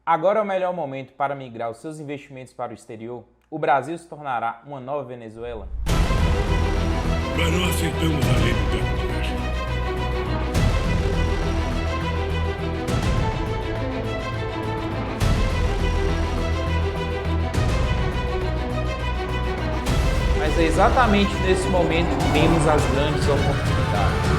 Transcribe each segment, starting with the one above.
Agora é o melhor momento para migrar os seus investimentos para o exterior? O Brasil se tornará uma nova Venezuela? Mas não aceitamos a lei do capitalismo. Mas é exatamente nesse momento que temos as grandes oportunidades.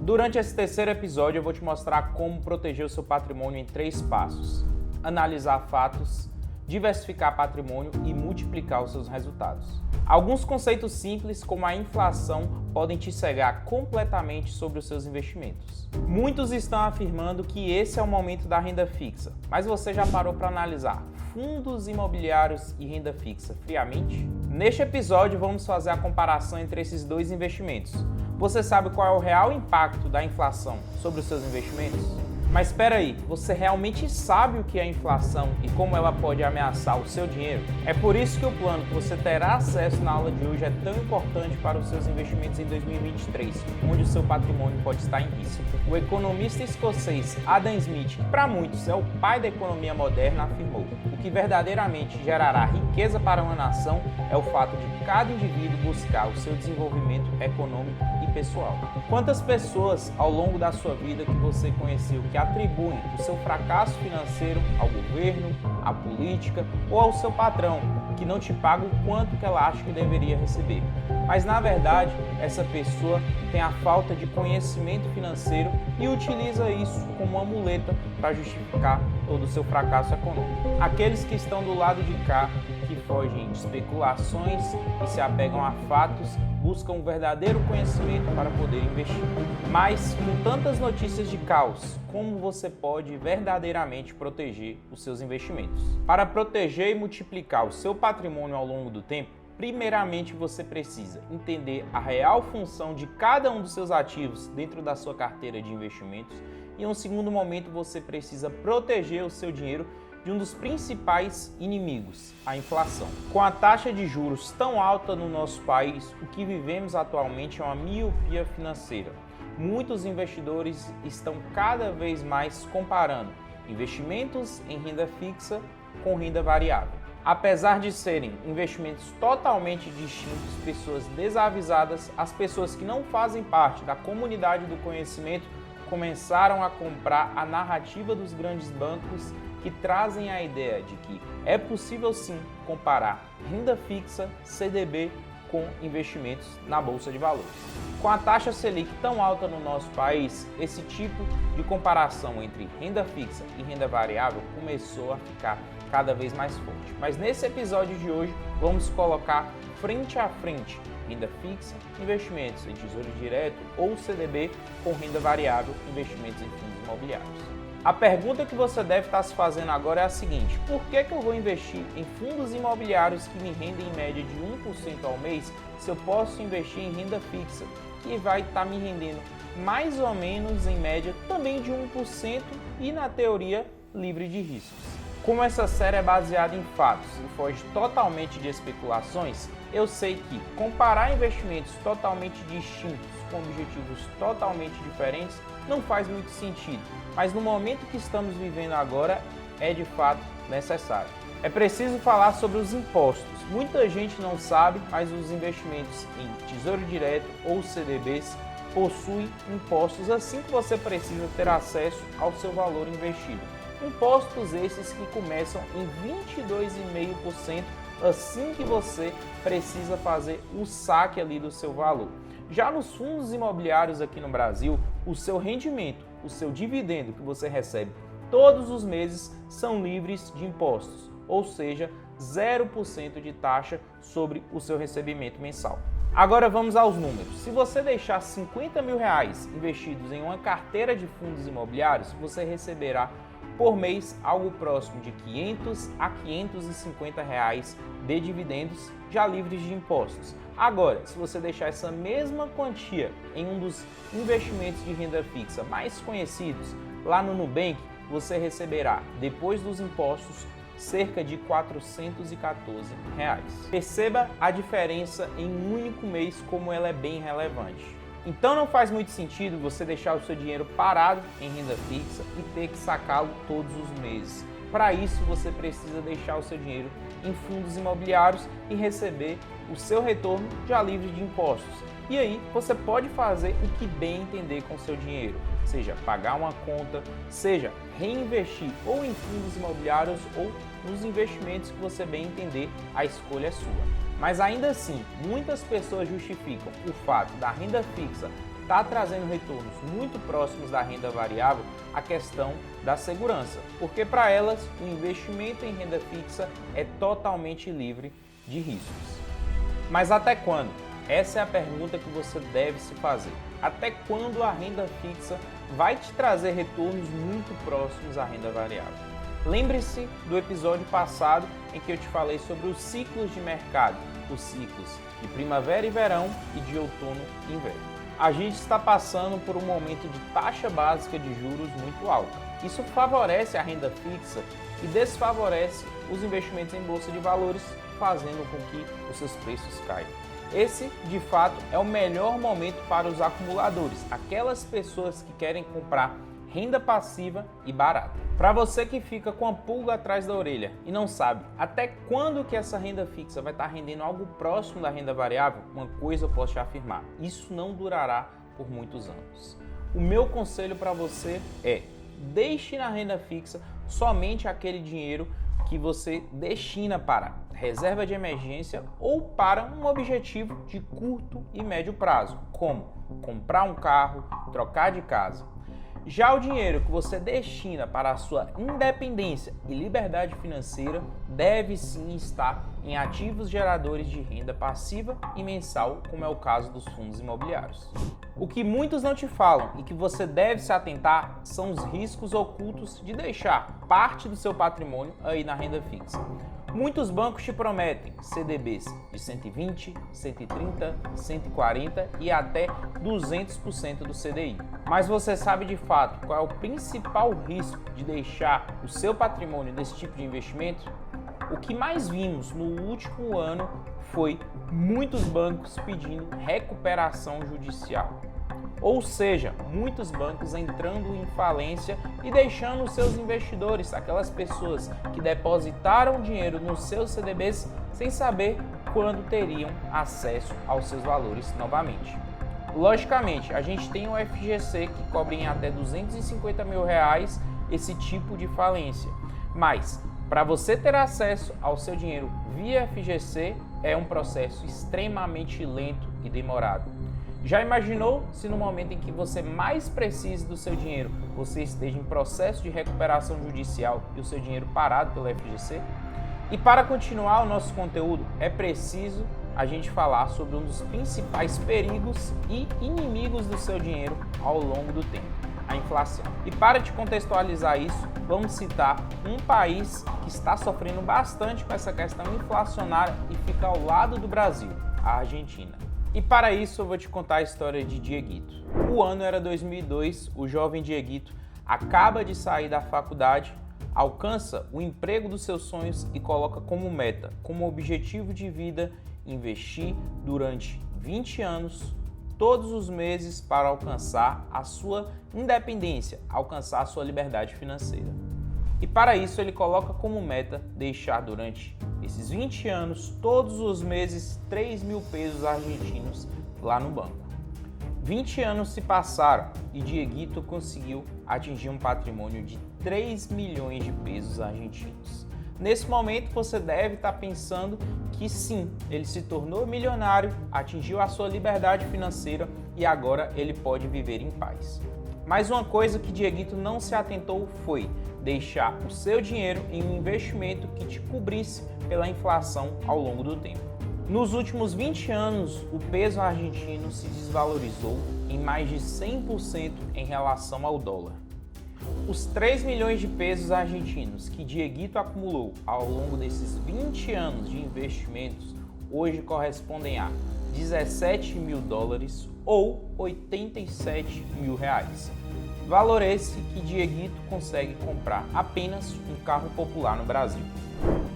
Durante esse terceiro episódio eu vou te mostrar como proteger o seu patrimônio em 3 passos. Analisar fatos, diversificar patrimônio e multiplicar os seus resultados. Alguns conceitos simples, como a inflação, podem te cegar completamente sobre os seus investimentos. Muitos estão afirmando que esse é o momento da renda fixa, mas você já parou para analisar fundos imobiliários e renda fixa friamente? Neste episódio vamos fazer a comparação entre esses dois investimentos. Você sabe qual é o real impacto da inflação sobre os seus investimentos? Mas espera aí, você realmente sabe o que é inflação e como ela pode ameaçar o seu dinheiro? É por isso que o plano que você terá acesso na aula de hoje é tão importante para os seus investimentos em 2023, onde o seu patrimônio pode estar em risco. O economista escocês Adam Smith, que para muitos é o pai da economia moderna, afirmou: o que verdadeiramente gerará riqueza para uma nação é o fato de cada indivíduo buscar o seu desenvolvimento econômico e pessoal. Quantas pessoas ao longo da sua vida que você conheceu que atribuem o seu fracasso financeiro ao governo, à política ou ao seu patrão, que não te paga o quanto que ela acha que deveria receber? Mas na verdade, essa pessoa tem a falta de conhecimento financeiro e utiliza isso como uma muleta para justificar todo o seu fracasso econômico. Aqueles que estão do lado de cá, que fogem de especulações e se apegam a fatos, buscam um verdadeiro conhecimento para poder investir. Mas, com tantas notícias de caos, como você pode verdadeiramente proteger os seus investimentos? Para proteger e multiplicar o seu patrimônio ao longo do tempo, primeiramente você precisa entender a real função de cada um dos seus ativos dentro da sua carteira de investimentos e, em um segundo momento, você precisa proteger o seu dinheiro de um dos principais inimigos, a inflação. Com a taxa de juros tão alta no nosso país, o que vivemos atualmente é uma miopia financeira. Muitos investidores estão cada vez mais comparando investimentos em renda fixa com renda variável. Apesar de serem investimentos totalmente distintos, pessoas desavisadas, as pessoas que não fazem parte da comunidade do conhecimento começaram a comprar a narrativa dos grandes bancos que trazem a ideia de que é possível sim comparar renda fixa, CDB, com investimentos na Bolsa de Valores. Com a taxa Selic tão alta no nosso país, esse tipo de comparação entre renda fixa e renda variável começou a ficar cada vez mais forte. Mas nesse episódio de hoje vamos colocar frente a frente renda fixa, investimentos em tesouro direto ou CDB com renda variável, investimentos em fundos imobiliários. A pergunta que você deve estar se fazendo agora é a seguinte: por que eu vou investir em fundos imobiliários que me rendem em média de 1% ao mês se eu posso investir em renda fixa, que vai estar me rendendo mais ou menos em média também de 1% e na teoria livre de riscos? Como essa série é baseada em fatos e foge totalmente de especulações, eu sei que comparar investimentos totalmente distintos com objetivos totalmente diferentes não faz muito sentido, mas no momento que estamos vivendo agora é de fato necessário. É preciso falar sobre os impostos. Muita gente não sabe, mas os investimentos em tesouro direto ou CDBs possuem impostos assim que você precisa ter acesso ao seu valor investido. Impostos esses que começam em 22,5% assim que você precisa fazer o saque ali do seu valor. Já nos fundos imobiliários aqui no Brasil, o seu rendimento, o seu dividendo que você recebe todos os meses são livres de impostos, ou seja, 0% de taxa sobre o seu recebimento mensal. Agora vamos aos números. Se você deixar 50 mil reais investidos em uma carteira de fundos imobiliários, você receberá por mês algo próximo de 500 a 550 reais de dividendos já livres de impostos. Agora, se você deixar essa mesma quantia em um dos investimentos de renda fixa mais conhecidos, lá no Nubank, você receberá, depois dos impostos, cerca de R$ 414 reais. Perceba a diferença em um único mês, como ela é bem relevante. Então não faz muito sentido você deixar o seu dinheiro parado em renda fixa e ter que sacá-lo todos os meses. Para isso, você precisa deixar o seu dinheiro em fundos imobiliários e receber o seu retorno já livre de impostos. E aí você pode fazer o que bem entender com o seu dinheiro, seja pagar uma conta, seja reinvestir ou em fundos imobiliários ou nos investimentos que você bem entender, a escolha é sua. Mas ainda assim, muitas pessoas justificam o fato da renda fixa estar trazendo retornos muito próximos da renda variável a questão da segurança, porque para elas o investimento em renda fixa é totalmente livre de riscos. Mas até quando? Essa é a pergunta que você deve se fazer. Até quando a renda fixa vai te trazer retornos muito próximos à renda variável? Lembre-se do episódio passado em que eu te falei sobre os ciclos de mercado, os ciclos de primavera e verão e de outono e inverno. A gente está passando por um momento de taxa básica de juros muito alta. Isso favorece a renda fixa e desfavorece os investimentos em bolsa de valores, fazendo com que os seus preços caiam. Esse, de fato, é o melhor momento para os acumuladores, aquelas pessoas que querem comprar renda passiva e barata. Para você que fica com a pulga atrás da orelha e não sabe até quando que essa renda fixa vai estar rendendo algo próximo da renda variável, uma coisa eu posso te afirmar: isso não durará por muitos anos. O meu conselho para você é: deixe na renda fixa somente aquele dinheiro que você destina para reserva de emergência ou para um objetivo de curto e médio prazo, como comprar um carro, trocar de casa. Já o dinheiro que você destina para a sua independência e liberdade financeira deve sim estar em ativos geradores de renda passiva e mensal, como é o caso dos fundos imobiliários. O que muitos não te falam e que você deve se atentar são os riscos ocultos de deixar parte do seu patrimônio aí na renda fixa. Muitos bancos te prometem CDBs de 120, 130, 140 e até 200% do CDI. Mas você sabe de fato qual é o principal risco de deixar o seu patrimônio nesse tipo de investimento? O que mais vimos no último ano foi muitos bancos pedindo recuperação judicial. Ou seja, muitos bancos entrando em falência e deixando os seus investidores, aquelas pessoas que depositaram dinheiro nos seus CDBs, sem saber quando teriam acesso aos seus valores novamente. Logicamente, a gente tem o FGC que cobre em até R$250 mil esse tipo de falência, mas para você ter acesso ao seu dinheiro via FGC é um processo extremamente lento e demorado. Já imaginou se no momento em que você mais precisa do seu dinheiro, você esteja em processo de recuperação judicial e o seu dinheiro parado pelo FGC? E para continuar o nosso conteúdo, é preciso a gente falar sobre um dos principais perigos e inimigos do seu dinheiro ao longo do tempo, a inflação. E para te contextualizar isso, vamos citar um país que está sofrendo bastante com essa questão inflacionária e fica ao lado do Brasil, a Argentina. E para isso eu vou te contar a história de Dieguito. O ano era 2002, o jovem Dieguito acaba de sair da faculdade, alcança o emprego dos seus sonhos e coloca como meta, como objetivo de vida, investir durante 20 anos, todos os meses para alcançar a sua independência, alcançar a sua liberdade financeira. E para isso ele coloca como meta deixar durante esses 20 anos, todos os meses, 3 mil pesos argentinos lá no banco. 20 anos se passaram e Dieguito conseguiu atingir um patrimônio de 3 milhões de pesos argentinos. Nesse momento você deve estar pensando que sim, ele se tornou milionário, atingiu a sua liberdade financeira e agora ele pode viver em paz. Mas uma coisa que Dieguito não se atentou foi deixar o seu dinheiro em um investimento que te cobrisse pela inflação ao longo do tempo. Nos últimos 20 anos, o peso argentino se desvalorizou em mais de 100% em relação ao dólar. Os 3 milhões de pesos argentinos que Dieguito acumulou ao longo desses 20 anos de investimentos hoje correspondem a 17 mil dólares ou 87 mil reais. Valor esse que Dieguito consegue comprar apenas um carro popular no Brasil.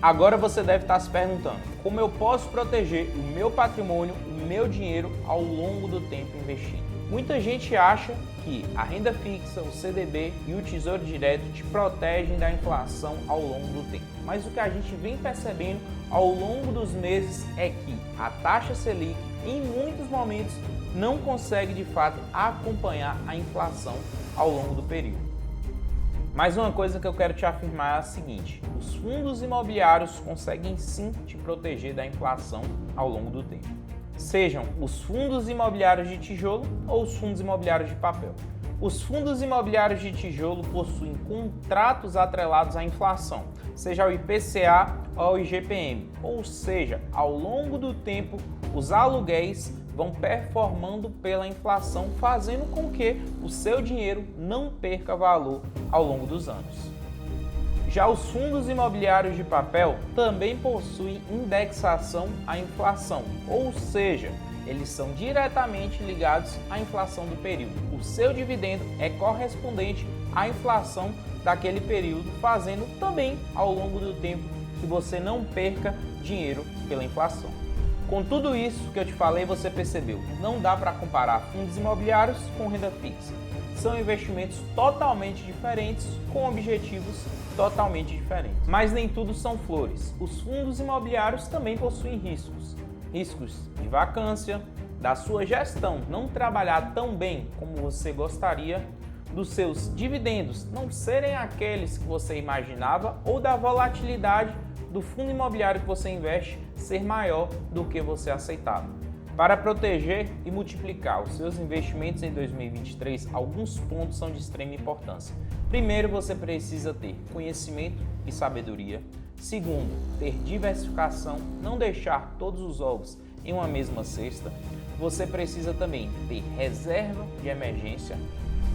Agora você deve estar se perguntando, como eu posso proteger o meu patrimônio, o meu dinheiro ao longo do tempo investindo? Muita gente acha que a renda fixa, o CDB e o Tesouro Direto te protegem da inflação ao longo do tempo. Mas o que a gente vem percebendo ao longo dos meses é que a taxa Selic, em muitos momentos, não consegue de fato acompanhar a inflação ao longo do período. Mas uma coisa que eu quero te afirmar é a seguinte: os fundos imobiliários conseguem sim te proteger da inflação ao longo do tempo. Sejam os fundos imobiliários de tijolo ou os fundos imobiliários de papel. Os fundos imobiliários de tijolo possuem contratos atrelados à inflação, seja ao IPCA ou ao IGPM, ou seja, ao longo do tempo os aluguéis vão performando pela inflação, fazendo com que o seu dinheiro não perca valor ao longo dos anos. Já os fundos imobiliários de papel também possuem indexação à inflação, ou seja, eles são diretamente ligados à inflação do período. O seu dividendo é correspondente à inflação daquele período, fazendo também ao longo do tempo que você não perca dinheiro pela inflação. Com tudo isso que eu te falei, você percebeu, não dá para comparar fundos imobiliários com renda fixa. São investimentos totalmente diferentes, com objetivos totalmente diferentes. Mas nem tudo são flores. Os fundos imobiliários também possuem riscos. Riscos de vacância, da sua gestão não trabalhar tão bem como você gostaria, dos seus dividendos não serem aqueles que você imaginava ou da volatilidade do fundo imobiliário que você investe ser maior do que você aceitava. Para proteger e multiplicar os seus investimentos em 2023, alguns pontos são de extrema importância. Primeiro, você precisa ter conhecimento e sabedoria. Segundo, ter diversificação, não deixar todos os ovos em uma mesma cesta. Você precisa também ter reserva de emergência.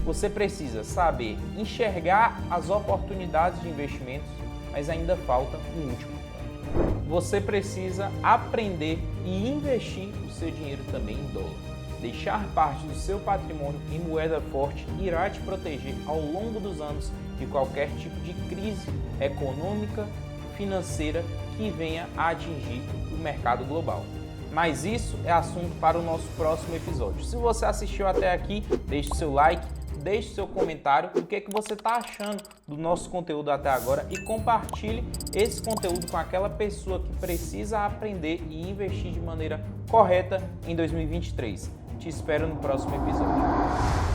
Você precisa saber enxergar as oportunidades de investimentos, mas ainda falta um último ponto. Você precisa aprender e investir o seu dinheiro também em dólar. Deixar parte do seu patrimônio em moeda forte irá te proteger ao longo dos anos de qualquer tipo de crise econômica, financeira que venha a atingir o mercado global. Mas isso é assunto para o nosso próximo episódio. Se você assistiu até aqui, deixe seu like, deixe seu comentário, o que você está achando do nosso conteúdo até agora e compartilhe esse conteúdo com aquela pessoa que precisa aprender e investir de maneira correta em 2023. Te espero no próximo episódio.